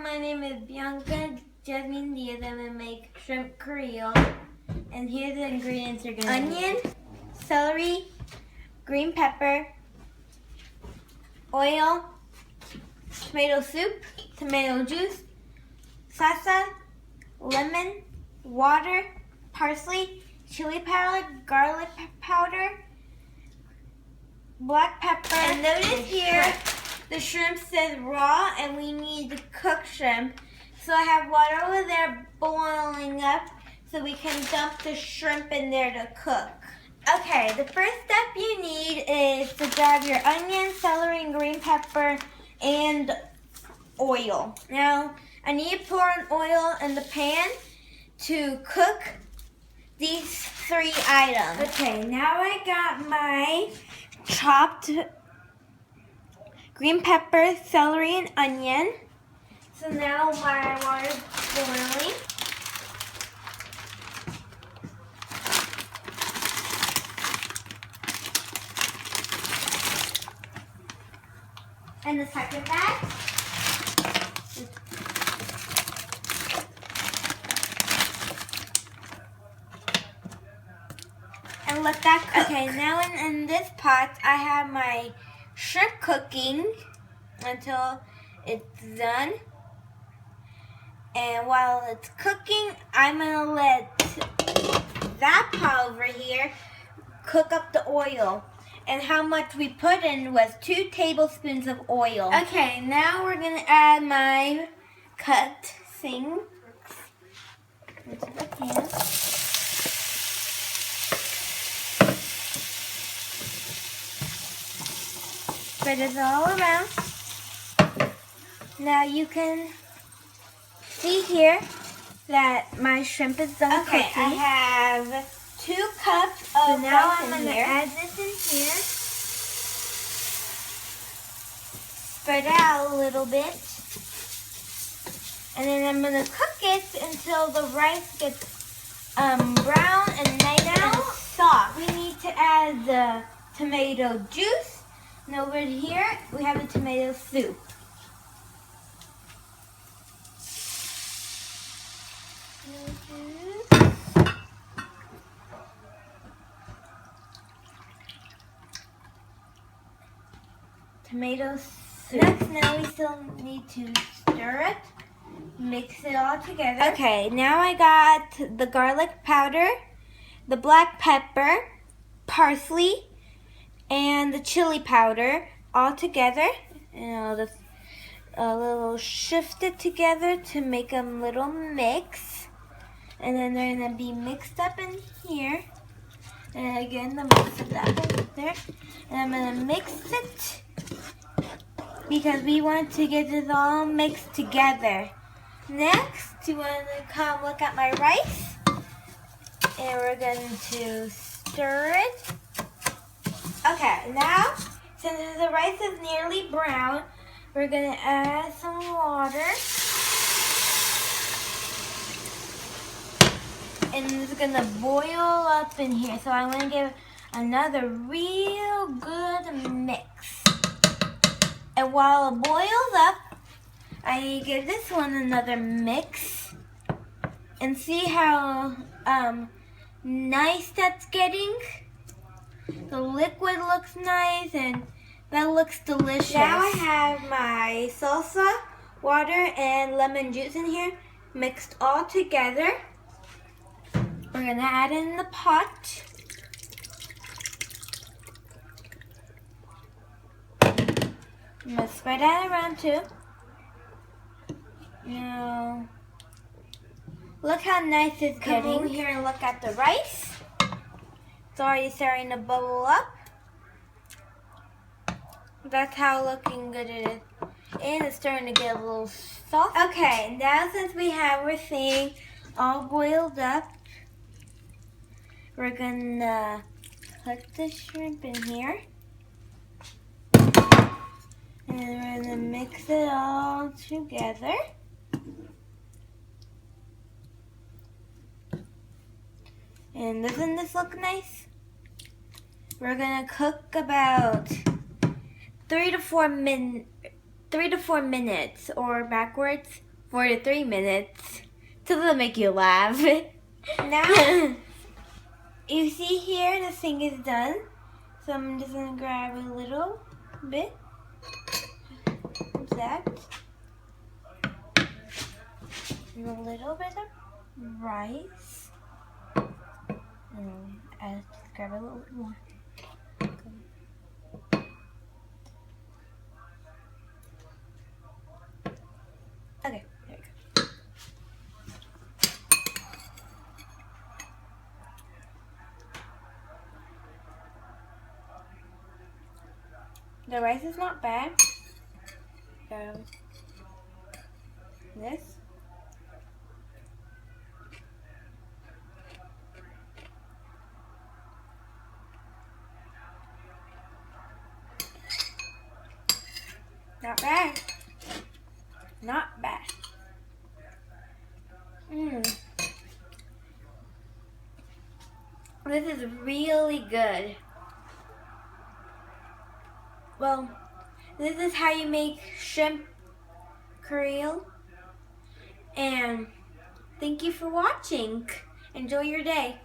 my name is Bianca Jasmine Diaz. I'm going to make Shrimp Creole. And here's the ingredients you're going to need. Onion, celery, green pepper, oil, tomato soup, tomato juice, salsa, lemon, water, parsley, chili powder, garlic powder, black pepper. And notice here, the shrimp says raw and we need to cook shrimp. So I have water over there boiling up so we can dump the shrimp in there to cook. Okay, the first step you need is to grab your onion, celery, and green pepper and oil. Now, I need to pour an oil in the pan to cook these 3 items. Okay, now I got my chopped green pepper, celery, and onion. So now my water is boiling. And the second bag. And let that cook. Okay, now in this pot, I have my shrimp cooking until it's done. And while it's cooking, I'm gonna let that pot over here cook up the oil. And how much we put in was 2 tablespoons of oil. Okay, now we're gonna add my cut thing into the pan. Spread it all around. Now you can see here that my shrimp is done cooking. Okay, I have 2 cups of rice in here. Now I'm going to add this in here. Spread it out a little bit. And then I'm going to cook it until the rice gets brown and nice and soft. We need to add the tomato juice. And over here, we have the tomato soup. Tomato soup. Next, now we still need to stir it. Mix it all together. Okay, now I got the garlic powder, the black pepper, parsley, and the chili powder all together. And I'll just a little shift it together to make a little mix. And then they're going to be mixed up in here. And again, the mix of that in there. And I'm going to mix it because we want to get this all mixed together. Next, you want to come look at my rice. And we're going to stir it. Okay, now, since the rice is nearly brown, we're going to add some water. And it's going to boil up in here. So I'm going to give another real good mix. And while it boils up, I give this one another mix. And see how nice that's getting? The liquid looks nice and that looks delicious. Now I have my salsa, water, and lemon juice in here mixed all together. We're going to add in the pot. I'm going to spread that around too. Now, look how nice it's getting. Come over here and look at the rice. It's already starting to bubble up. That's how looking good it is. And it's starting to get a little soft. Okay, now since we have everything all boiled up, we're gonna put the shrimp in here. And we're gonna mix it all together. And doesn't this look nice? We're gonna cook about 3 to 4 minutes, or backwards, 4 to 3 minutes till they'll make you laugh. Now, you see here the thing is done. So I'm just gonna grab a little bit of that. And a little bit of rice. And I'll just grab a little bit more. Okay, there we go. The rice is not bad. This. Not bad. Not bad. This is really good. Well, this is how you make Shrimp Creole. And thank you for watching. Enjoy your day.